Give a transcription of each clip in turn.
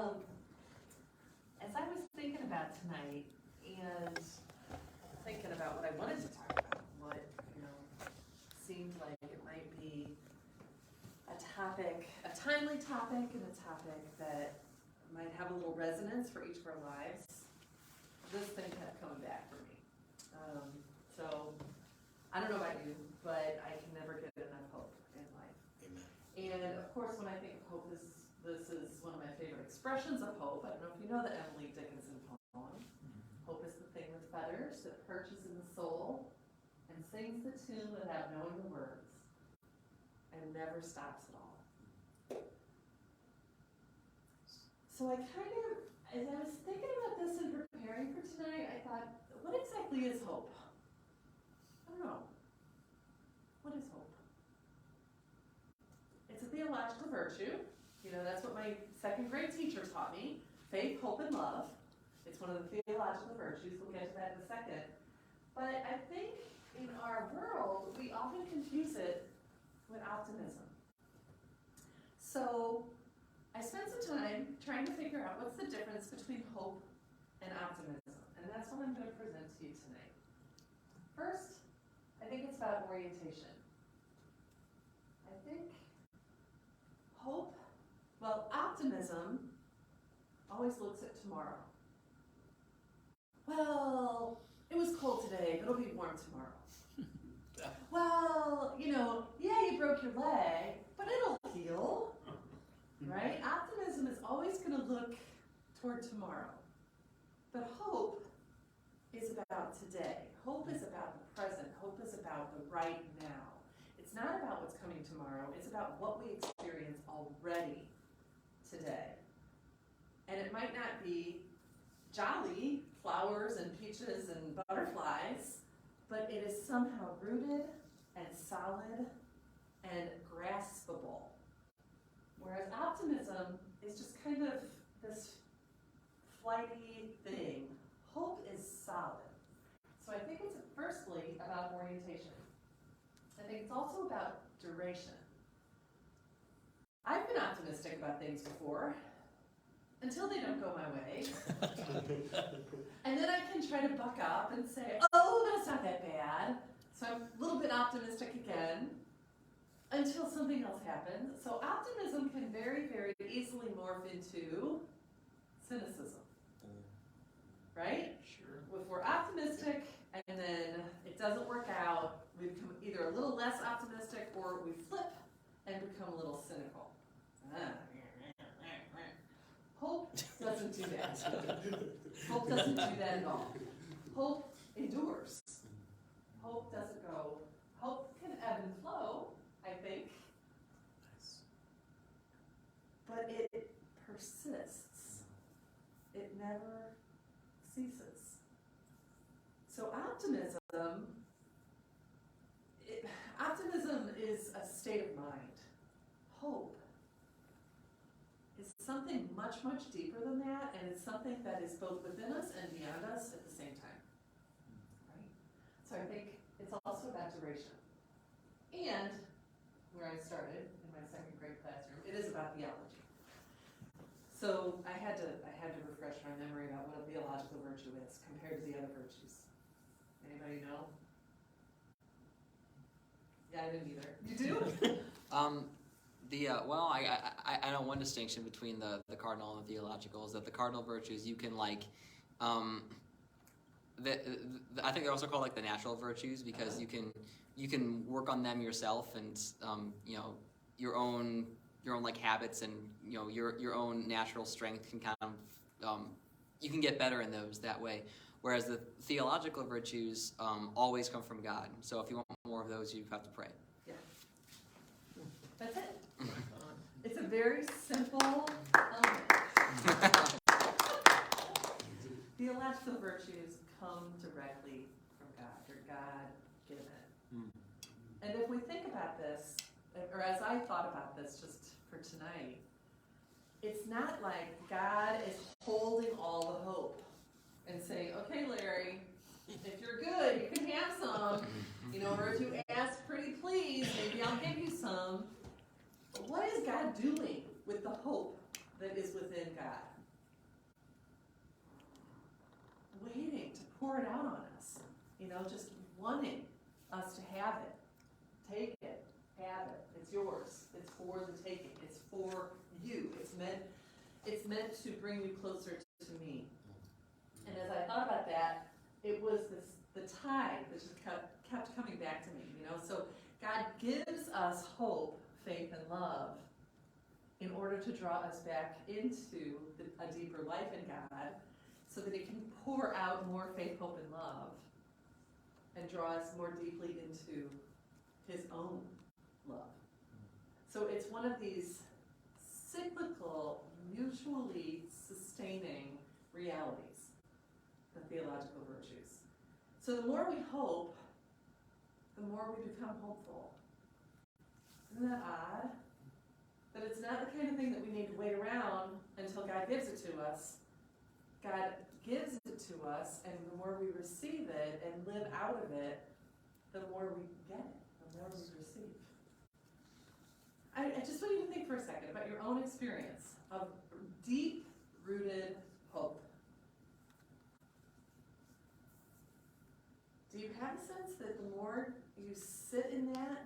As I was thinking about tonight and thinking about what I wanted to talk about, what, seemed like it might be a topic, a timely topic, and a topic that might have a little resonance for each of our lives, this thing kept coming back for me. So, I don't know about you, but I can never get enough hope in life. Amen. And of course, when I think of hope, this is one of my favorite expressions of hope. I don't know if you know the Emily Dickinson poem. Hope is the thing with feathers that perches in the soul and sings the tune without knowing the words and never stops at all. So I kind of, as I was thinking about this and preparing for tonight, I thought, what exactly is hope? I don't know. What is hope? It's a theological virtue. That's what my second grade teacher taught me. Faith, hope, and love. It's one of the theological virtues. We'll get to that in a second. But I think in our world, we often confuse it with optimism. So I spent some time trying to figure out what's the difference between hope and optimism. And that's what I'm going to present to you tonight. First, I think it's about orientation. I think optimism always looks at tomorrow. Well, it was cold today, but it'll be warm tomorrow. Well, yeah, you broke your leg, but it'll heal, right? Optimism is always going to look toward tomorrow. But hope is about today. Hope is about the present. Hope is about the right now. It's not about what's coming tomorrow. It's about what we experience already today. And it might not be jolly flowers and peaches and butterflies, but it is somehow rooted and solid and graspable. Whereas optimism is just kind of this flighty thing. Hope is solid. So I think it's firstly about orientation. I think it's also about duration. I've been optimistic about things before, until they don't go my way. And then I can try to buck up and say, oh, that's not that bad. So I'm a little bit optimistic again, until something else happens. So optimism can very, very easily morph into cynicism. Right? Sure. If we're optimistic and then it doesn't work out, we become either a little less optimistic or we flip and become a little cynical. Hope doesn't do that. Hope doesn't do that at all. Hope endures. Hope doesn't go. Hope can ebb and flow, I think. Nice. But it persists. It never ceases. So optimism is a state of mind. Hope is something much, much deeper than that, and it's something that is both within us and beyond us at the same time. Right? So I think it's also about duration. And where I started in my second grade classroom, it is about theology. So I had to refresh my memory about what a theological virtue is compared to the other virtues. Anybody know? Yeah, I didn't either. You do? I know one distinction between the cardinal and the theological is that the cardinal virtues you can I think they're also called the natural virtues because you can work on them yourself and your own habits and your own natural strength can kind of you can get better in those that way. Whereas the theological virtues always come from God. So if you want more of those, you have to pray. Yeah. That's it. It's a very simple element. Theological virtues come directly from God. They're God-given. And if we think about this, or as I thought about this just for tonight, it's not like God is holding all the hope and saying, okay, Larry, if you're good, you can have some. Or if you ask pretty please, maybe I'll give you some. But what is God doing with the hope that is within God, waiting to pour it out on us, just wanting us to have it. Take it, have it, it's yours, it's for the taking, it's for you, it's meant to bring you closer to me. And as I thought about that, it was the tide that just kept coming back to me, So God gives us hope, faith, and love in order to draw us back into a deeper life in God so that He can pour out more faith, hope, and love and draw us more deeply into His own love. So it's one of these cyclical, mutually sustaining realities, the theological virtues. So the more we hope, the more we become hopeful. Isn't that odd? That it's not the kind of thing that we need to wait around until God gives it to us. God gives it to us, and the more we receive it and live out of it, the more we get it, the more we receive. I just want you to think for a second about your own experience of deep-rooted hope. Do you have a sense that the more you sit in that,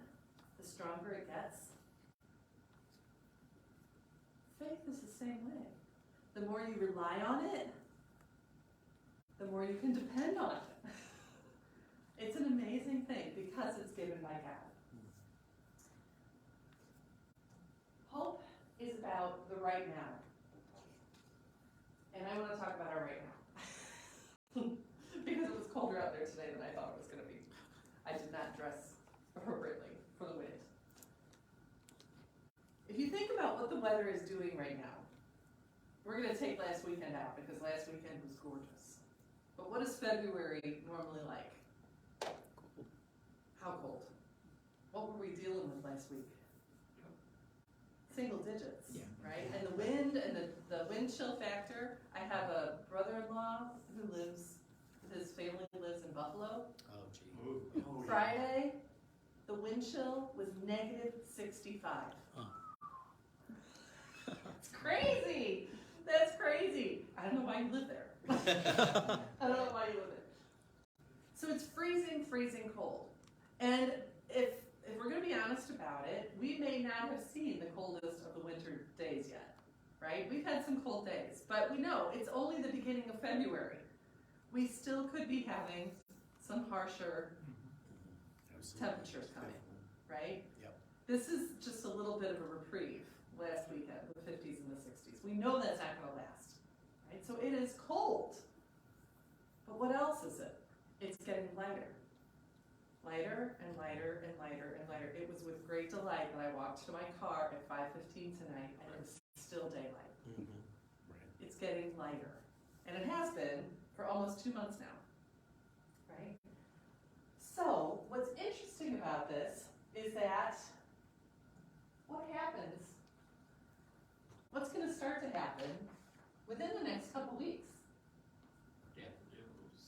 the stronger it gets? Faith is the same way. The more you rely on it, the more you can depend on it. It's an amazing thing because it's given by God. Hope is about the right now. And I want to talk about our right now. Because it was colder out there today than I thought it was going to be. I did not dress appropriately for the wind. If you think about what the weather is doing right now, we're going to take last weekend out because last weekend was gorgeous. But what is February normally like? How cold? What were we dealing with last week? Single digits, right? And the wind and the wind chill factor. I have a brother-in-law who his family lives in Buffalo. Oh, gee. Friday, the wind chill was negative 65. It's crazy. That's crazy. I don't know why you live there. I don't know why you live there. So it's freezing, freezing cold. And if we're going to be honest about it, we may not have seen the coldest of the winter days yet, right? We've had some cold days, but we know it's only the beginning of February. We still could be having some harsher temperatures coming, right? Yep. This is just a little bit of a reprieve last weekend, the 50s and the 60s. We know that's not going to last, right? So it is cold. But what else is it? It's getting lighter. Lighter and lighter and lighter and lighter. It was with great delight that I walked to my car at 5:15 tonight and it was still daylight. Mm-hmm. Right. It's getting lighter. And it has been for almost 2 months now, right? So what's interesting about this is that what happens, what's going to start to happen within the next couple weeks?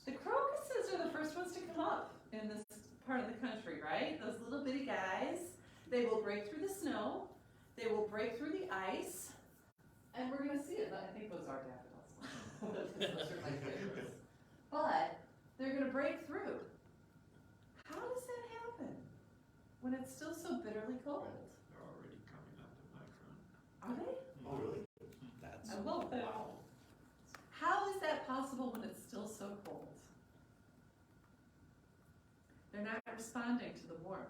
The crocuses are the first ones to come up in this part of the country, right? Those little bitty guys, they will break through the snow, they will break through the ice, and we're going to see it. I think those are daffodils. Those are my favorites. But they're going to break through. How does that happen when it's still so bitterly cold? They're already coming up in my front. Are they? Oh, really? That's I love that. wow. How is that possible when it's still so cold? They're not responding to the warmth.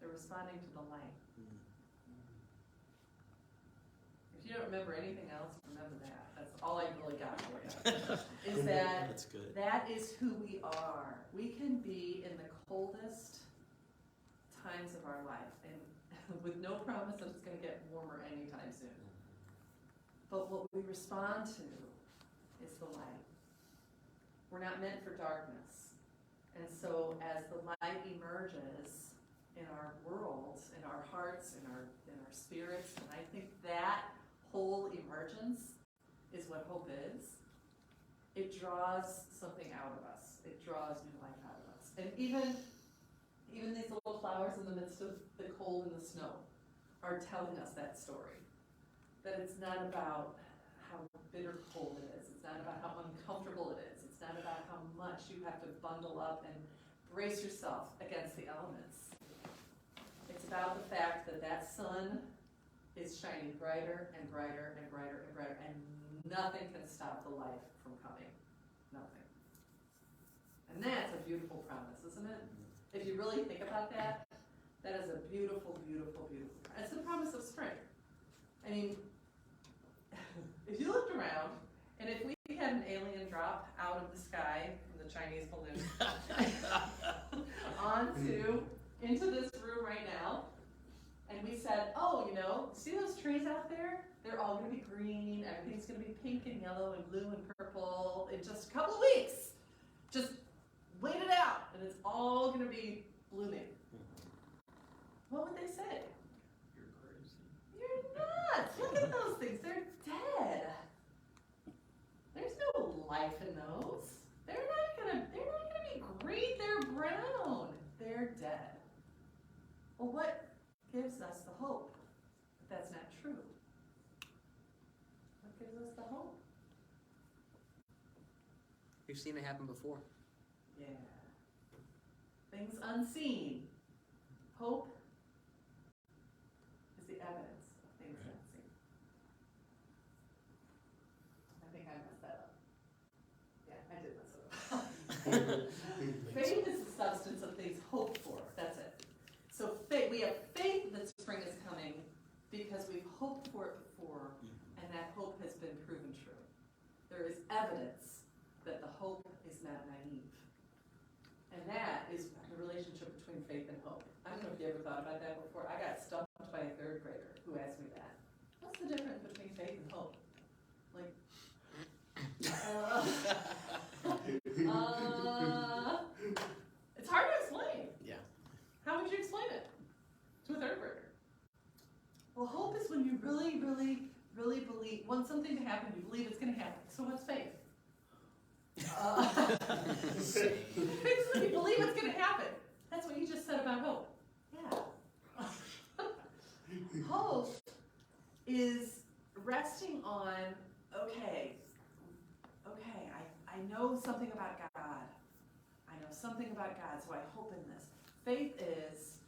They're responding to the light. If you don't remember anything else, remember that. That's all I really got for you. Is that That's good. that is who we are. We can be in the coldest times of our life and with no promise that it's going to get warmer anytime soon. But what we respond to is the light. We're not meant for darkness. And so as the light emerges in our world, in our hearts, in our spirits, and I think that whole emergence is what hope is. It draws something out of us. It draws new life out of us. And even these little flowers in the midst of the cold and the snow are telling us that story. that it's not about how bitter cold it is. It's not about how uncomfortable it is. It's not about how much you have to bundle up and brace yourself against the elements. It's about the fact that that sun is shining brighter and brighter and brighter and brighter, and nothing can stop the light from coming. Nothing. And that's a beautiful promise, isn't it? If you really think about that, that is a beautiful, beautiful, beautiful promise. It's the promise of spring. I mean, if you looked around, and if we had an alien drop out of the sky from the Chinese balloon into this room right now, and we said, oh, you know, see those trees out there? They're all going to be green. Everything's going to be pink and yellow and blue and purple in just a couple of weeks. Just wait it out, and it's all going to be blooming. What would they say? You're crazy. You're nuts. Look at those things. They're dead. There's no life in those. They're not gonna be green. They're brown. They're dead. Well, what gives us the hope that that's not true? What gives us the hope? We've seen it happen before. Yeah. Things unseen. Hope is the evidence of things unseen. I think I messed that up. Yeah, I did mess it up. Faith is the substance of things hoped for. That's it. So faith, we have faith that spring is coming because we've hoped for it before, and that hope has been proven true. There is evidence that the hope is not naive. And that is the relationship between faith and hope. I don't know if you ever thought about that before. I got stumped by a third grader who asked me that. What's the difference between faith and hope? Like, it's hard to explain. Yeah. How would you explain it to a third grader? Well, hope is when you really, really, really believe, want something to happen, you believe it's going to happen. So what's faith? It's when you believe it's going to happen. That's what you just said about hope. Yeah. Hope is resting on, okay, I know something about God. I know something about God, so I hope in this. Faith is,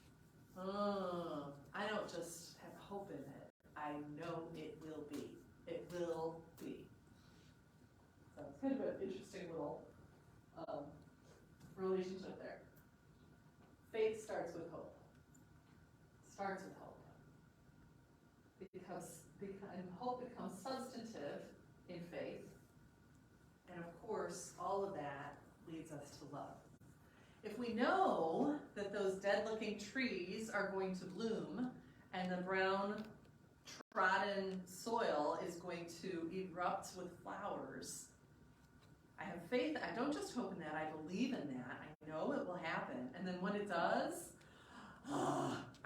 I don't just have hope in it. I know it will be. It will be. So it's kind of an interesting little relationship there. Faith starts with hope. Starts with hope. And hope becomes substantive in faith. And of course, all of that leads us to love. If we know that those dead-looking trees are going to bloom and the brown trodden soil is going to erupt with flowers, I have faith. I don't just hope in that. I believe in that. I know it will happen. And then when it does,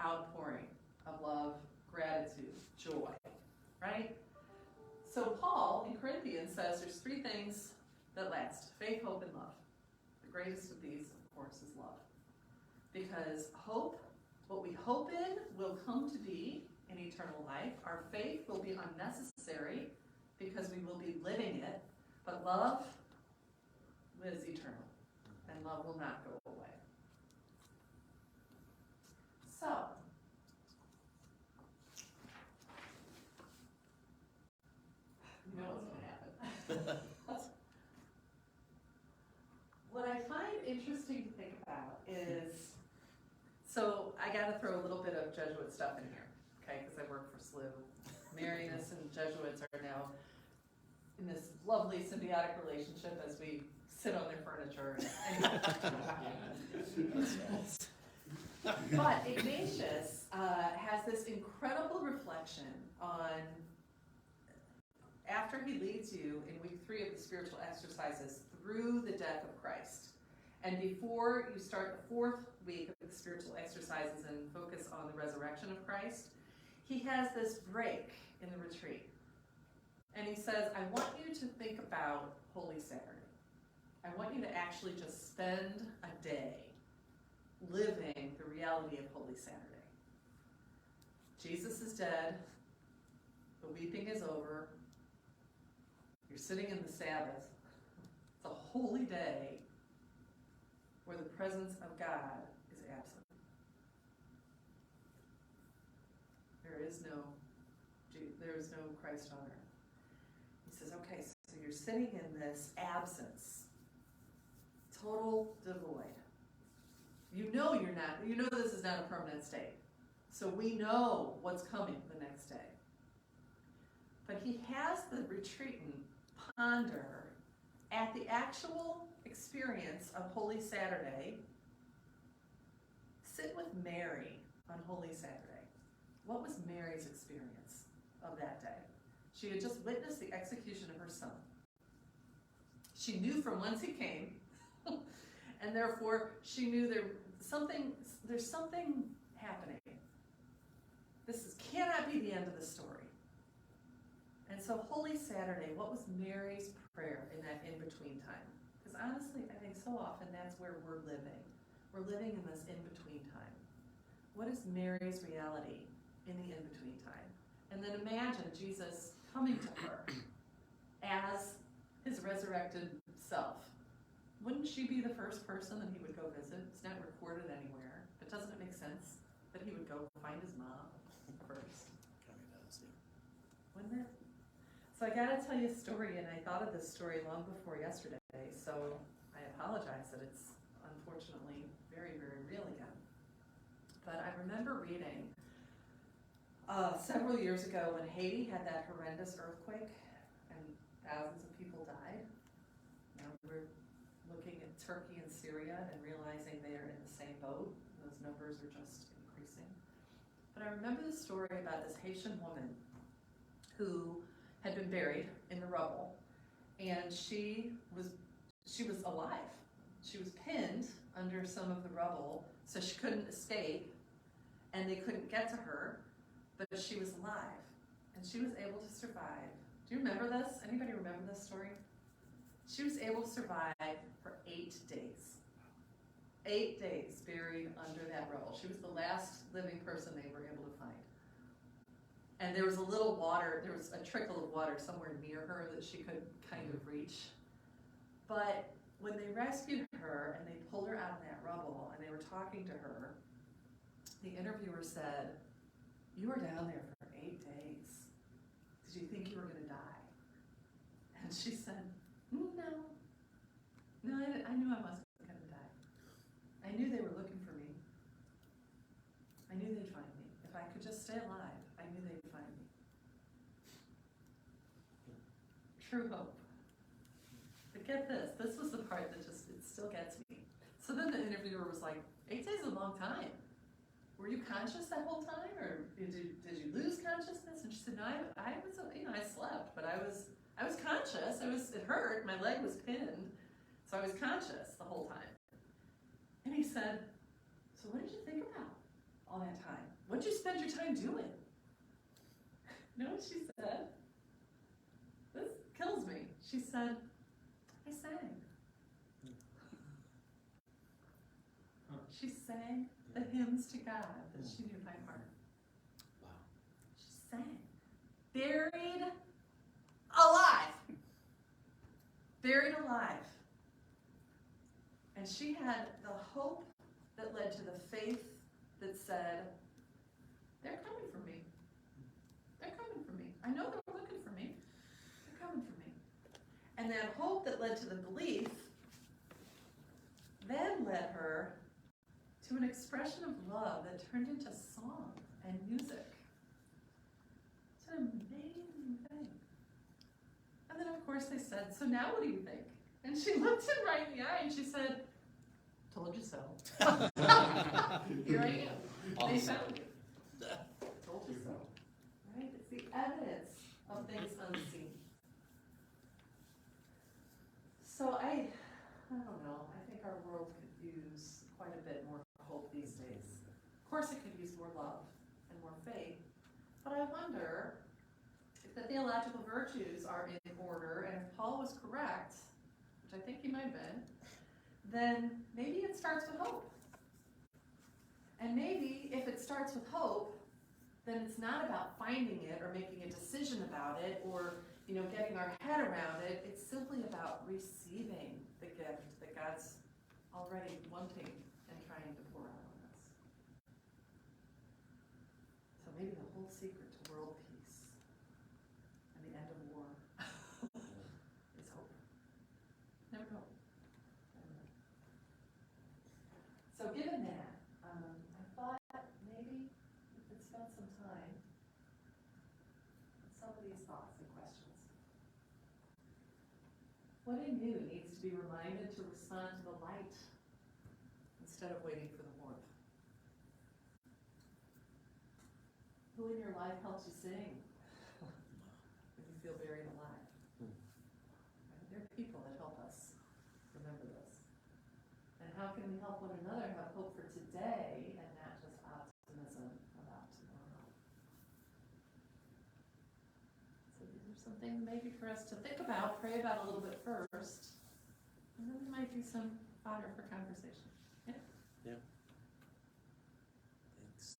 outpouring of love, gratitude, joy, right? So Paul in Corinthians says there's three things that last: faith, hope, and love. The greatest of these, of course, is love. Because hope, what we hope in, will come to be in eternal life. Our faith will be unnecessary because we will be living it. But love is eternal, and love will not go away. So, you know what's going to happen. What I find interesting to think about is, so I got to throw a little bit of Jesuit stuff in here, okay, because I work for SLU. Marianists and Jesuits are now in this lovely symbiotic relationship as we sit on their furniture. But Ignatius has this incredible reflection on, after he leads you in week 3 of the spiritual exercises through the death of Christ, and before you start the 4th week of the spiritual exercises and focus on the resurrection of Christ, he has this break in the retreat. And he says, I want you to think about Holy Saturday. I want you to actually just spend a day living the reality of Holy Saturday. Jesus is dead. the weeping is over, you're sitting in the Sabbath, it's a holy day where the presence of God is absent. There is no Christ on earth. He says, okay, so you're sitting in this absence, total devoid. You know this is not a permanent state. So we know what's coming the next day. But he has the retreatant ponder at the actual experience of Holy Saturday. Sit with Mary on Holy Saturday. What was Mary's experience of that day? She had just witnessed the execution of her son. She knew from whence he came, and therefore she knew there's something happening. This cannot be the end of the story. And so Holy Saturday, what was Mary's prayer in that in-between time? Because honestly, I think so often that's where we're living. We're living in this in-between time. What is Mary's reality in the in-between time? And then imagine Jesus coming to her as his resurrected self. Wouldn't she be the first person that he would go visit? It's not recorded anywhere. But doesn't it make sense that he would go find his mom first? Kind of does, yeah. Wouldn't it? So I gotta tell you a story, and I thought of this story long before yesterday, so I apologize that it's unfortunately very, very real again. But I remember reading several years ago when Haiti had that horrendous earthquake and thousands of people died. Now we're looking at Turkey and Syria and realizing they are in the same boat. Those numbers are just increasing. But I remember the story about this Haitian woman who had been buried in the rubble, and she was alive. She was pinned under some of the rubble, so she couldn't escape, and they couldn't get to her, but she was alive, and she was able to survive. Do you remember this? Anybody remember this story? She was able to survive for 8 days. 8 days buried under that rubble. She was the last living person they were able to find. And there was a little water, there was a trickle of water somewhere near her that she could kind of reach. But when they rescued her and they pulled her out of that rubble and they were talking to her, the interviewer said, "You were down there for 8 days. Did you think you were going to die?" And she said, "No. No, I knew I wasn't going to die. I knew they were looking for me. I knew they'd find me. If I could just stay alive, I knew they'd find me." True hope. But get this was the part that it still gets me. So then the interviewer was like, 8 days is a long time. Were you conscious that whole time, or did you lose consciousness? And she said, "No, I was, I slept, but I was conscious. It hurt. My leg was pinned, so I was conscious the whole time." And he said, "So what did you think about all that time? What did you spend your time doing?" You know what she said? This kills me. She said, "I sang." She sang the hymns to God that she knew by heart. Wow. She sang. Buried alive. Buried alive. And she had the hope that led to the faith that said, "They're coming for me. They're coming for me. I know they're looking for me. They're coming for me." And that hope that led to the belief then led her to an expression of love that turned into song and music. It's an amazing thing. And then, of course, they said, "So now what do you think?" And she looked him right in the eye and she said, "Told you so." Here I am. Awesome. They found you. Told you so. Right? It's the evidence of things unseen. So I don't know. I think our world could use quite a bit more hope these days. Of course, it could use more love and more faith. But I wonder if the theological virtues are in order, and if Paul was correct, which I think he might have been, then maybe it starts with hope. And maybe if it starts with hope, then it's not about finding it or making a decision about it or, getting our head around it. It's simply about receiving the gift that God's already wanting and trying to pour out on us. So maybe the whole secret to world peace and the end of war is hope. Never know. So given that, I thought maybe we could spend some time with some of these thoughts and questions. What in you needs to be reminded to respond to the light instead of waiting for the warmth? Who in your life helps you sing when you feel buried alive? Right? There are people that help us remember this. And how can we help one another have hope for today and not just optimism about tomorrow? So these are something maybe for us to think about, pray about a little bit first, and then there might be some fodder for conversation. Yeah? Thanks.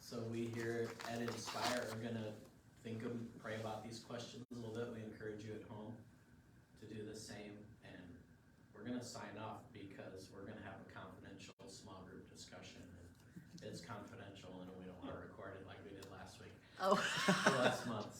So we here at Inspire are gonna pray about these questions a little bit. We encourage you at home to do the same, and we're gonna sign off because we're gonna have a confidential small group discussion. It's confidential and we don't wanna record it like we did last week, Oh. last month.